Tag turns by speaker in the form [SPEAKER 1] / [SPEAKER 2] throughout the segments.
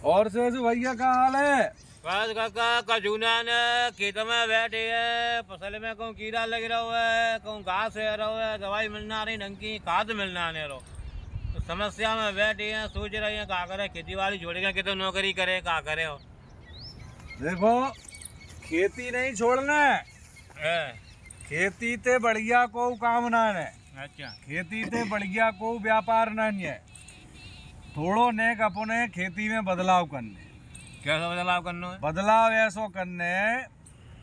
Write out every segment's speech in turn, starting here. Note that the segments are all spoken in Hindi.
[SPEAKER 1] और से भैया का हाल है?
[SPEAKER 2] बस काका कजूना ने खेत में बैठे है, फसल में कहूँ कीड़ा लग रहा है, कहूँ घास है रहा है, दवाई मिलना रही, ढंग की खाद मिलना नहीं रहो। तो समस्या में बैठे हैं, सोच रहे हैं क्या करे, खेती बाड़ी छोड़ेगा कि तो नौकरी करे, क्या करे हो।
[SPEAKER 1] देखो, खेती नहीं छोड़ना है, खेती ते बढ़िया को काम ना है।
[SPEAKER 2] अच्छा,
[SPEAKER 1] खेती ते बढ़िया को व्यापार नहीं है। थोड़ो नेक अपने खेती में बदलाव करने।
[SPEAKER 2] कैसा बदलाव करना है?
[SPEAKER 1] बदलाव ऐसो करने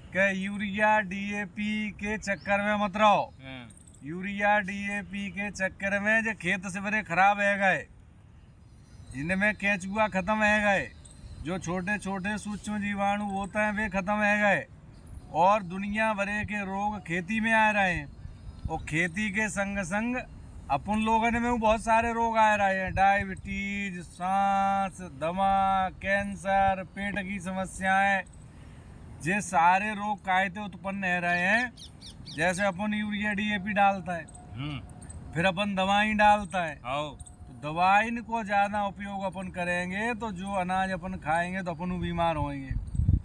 [SPEAKER 1] के यूरिया डीएपी के चक्कर में मत रहो। यूरिया डीएपी के चक्कर में जो खेत से बड़े खराब है गए, इनमें केचुआ खत्म है गए, जो छोटे छोटे सूक्ष्म जीवाणु होते हैं वे खत्म है गए, और दुनिया भरे के रोग खेती में आ रहे हैं। और खेती के संग संग अपन लोगों में बहुत सारे रोग आ रहे हैं, डायबिटीज, सांस, दमा, कैंसर, पेट की समस्याएं, ये सारे रोग कायते उत्पन्न हो रहे हैं। जैसे अपन यूरिया डीएपी डालता है, फिर अपन दवाई डालता है, तो दवाई को ज़्यादा उपयोग अपन करेंगे तो जो अनाज अपन खाएंगे तो अपन बीमार होंगे।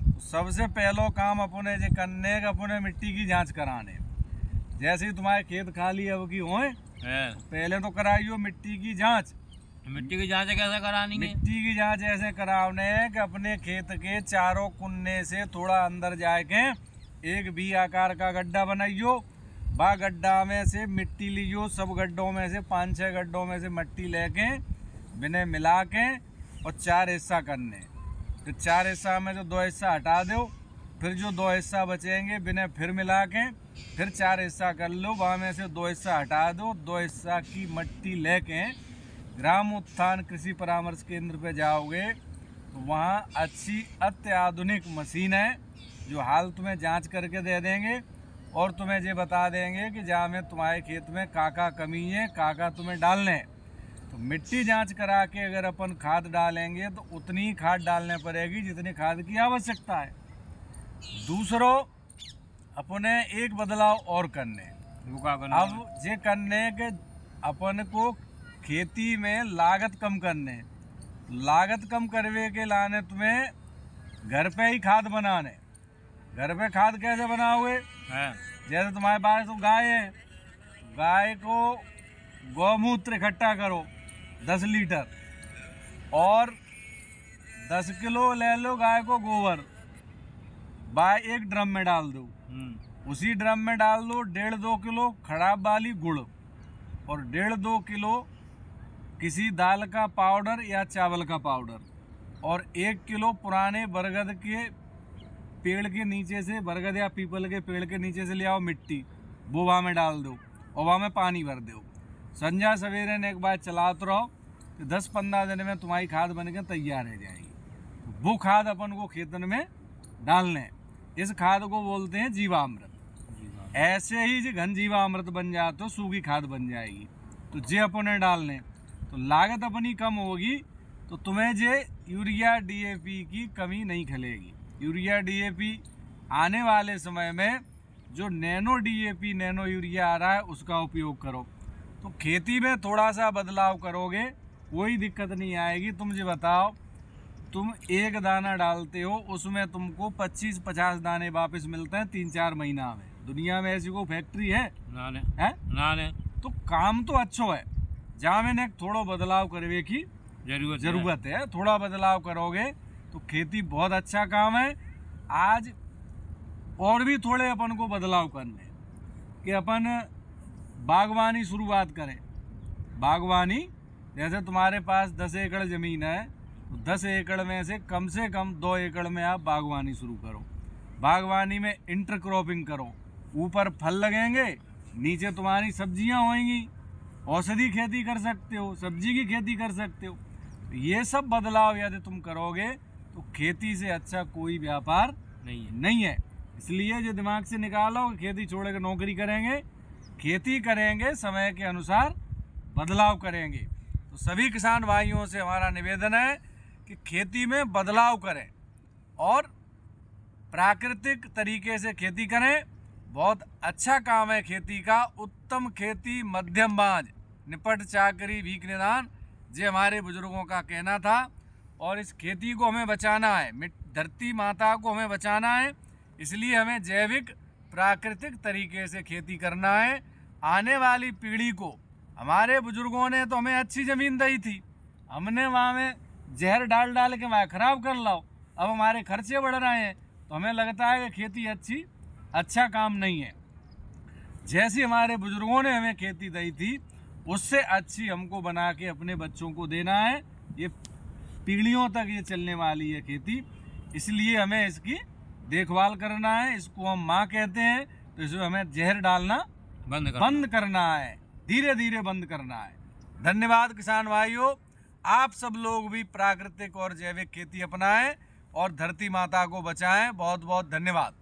[SPEAKER 1] तो सबसे पहला काम अपने जो करने का, अपने मिट्टी की जांच कराने। जैसे ही तुम्हारे खेत खाली अब की होए, पहले तो कराइयो मिट्टी की जांच।
[SPEAKER 2] मिट्टी की जांच कैसे करानी है?
[SPEAKER 1] मिट्टी की जांच ऐसे कराने कि अपने खेत के चारों कुन्ने से थोड़ा अंदर जाके एक भी आकार का गड्ढा बनाइयो। बा गड्ढा में से मिट्टी लियो, सब गड्ढों में से 5-6 गड्ढों में से मिट्टी लेके बिने मिला के और 4 हिस्सा करने। फिर 4 हिस्सा में जो 2 हिस्सा हटा दो, फिर जो 2 हिस्सा बचेंगे बिने फिर मिला के फिर 4 हिस्सा कर लो। वहाँ में से 2 हिस्सा हटा दो, 2 हिस्सा की मिट्टी लेके ग्राम उत्थान कृषि परामर्श केंद्र पे जाओगे तो वहाँ अच्छी अत्याधुनिक मशीन है जो हाल तुम्हें जांच करके दे देंगे और तुम्हें ये बता देंगे कि जहाँ में तुम्हारे खेत में काका कमी है, काका तुम्हें डालने हैं। तो मिट्टी जांच करा के अगर अपन खाद डालेंगे तो उतनी ही खाद डालने पड़ेगी जितनी खाद की आवश्यकता है। दूसरों, अपने एक बदलाव और करने। अब ये करने के अपन को खेती में लागत कम करने। लागत कम करने के लाने तुम्हें घर पे ही खाद बनाने। घर पे खाद कैसे बनाओगे? जैसे तुम्हारे पास तो गाय है, गाय को गौमूत्र इकट्ठा करो 10 लीटर, और 10 किलो ले लो गाय को गोबर, एक ड्रम में डाल दो। उसी ड्रम में डाल दो 1.5-2 किलो खराब वाली गुड़, और 1.5-2 किलो किसी दाल का पाउडर या चावल का पाउडर, और 1 किलो पुराने बरगद के पेड़ के नीचे से, बरगद या पीपल के पेड़ के नीचे से ले आओ मिट्टी, वो वहाँ में डाल दो और वहाँ में पानी भर दो। संध्या सवेरे ने एक बार चलाते रहो तो 10-15 दिन में तुम्हारी खाद बनकर तैयार हो जाएगी। वो खाद अपन को खेतन में डालने, इस खाद को बोलते हैं जीवामृत। ऐसे ही जो घन जीवामृत बन जाए तो सूखी खाद बन जाएगी। तो जे अपने डालने तो लागत अपनी कम होगी, तो तुम्हें जे यूरिया डीएपी की कमी नहीं खलेगी। यूरिया डीएपी आने वाले समय में जो नैनो डीएपी, नैनो यूरिया आ रहा है, उसका उपयोग करो। तो खेती में थोड़ा सा बदलाव करोगे कोई दिक्कत नहीं आएगी। तुम जो बताओ, तुम एक दाना डालते हो उसमें तुमको 25-50 दाने वापस मिलते हैं 3-4 महीना में। दुनिया में ऐसी कोई फैक्ट्री है? ना। तो काम तो अच्छो है, जहाँ मैंने थोड़ा बदलाव करने की जरूरत है। थोड़ा बदलाव करोगे तो खेती बहुत अच्छा काम है। आज और भी थोड़े अपन को बदलाव करने कि अपन बागवानी शुरुआत करें। बागवानी, जैसे तुम्हारे पास 10 एकड़ ज़मीन है तो 10 एकड़ में से कम 2 एकड़ में आप बागवानी शुरू करो। बागवानी में इंटरक्रॉपिंग करो, ऊपर फल लगेंगे, नीचे तुम्हारी सब्जियां होंगी, औषधि खेती कर सकते हो, सब्जी की खेती कर सकते हो। ये सब बदलाव यदि तुम करोगे तो खेती से अच्छा कोई व्यापार नहीं है। इसलिए जो दिमाग से निकालो कि खेती छोड़ के नौकरी करेंगे, खेती करेंगे, समय के अनुसार बदलाव करेंगे। तो सभी किसान भाइयों से हमारा निवेदन है कि खेती में बदलाव करें और प्राकृतिक तरीके से खेती करें। बहुत अच्छा काम है खेती का। उत्तम खेती मध्यम बाँझ, निपट चाकरी भीख निदान, ये हमारे बुजुर्गों का कहना था। और इस खेती को हमें बचाना है, धरती माता को हमें बचाना है। इसलिए हमें जैविक प्राकृतिक तरीके से खेती करना है। आने वाली पीढ़ी को, हमारे बुजुर्गों ने तो हमें अच्छी ज़मीन दी थी, हमने वहाँ में जहर डाल डाल के वहाँ ख़राब कर लाओ। अब हमारे खर्चे बढ़ रहे हैं तो हमें लगता है कि खेती अच्छा काम नहीं है। जैसी हमारे बुजुर्गों ने हमें खेती दी थी उससे अच्छी हमको बना के अपने बच्चों को देना है। ये पीढ़ियों तक ये चलने वाली है खेती, इसलिए हमें इसकी देखभाल करना है। इसको हम माँ कहते हैं, तो इसमें हमें जहर डालना बंद करना है, धीरे धीरे बंद करना है। धन्यवाद किसान भाइयों, आप सब लोग भी प्राकृतिक और जैविक खेती अपनाएं और धरती माता को बचाएं। बहुत बहुत धन्यवाद।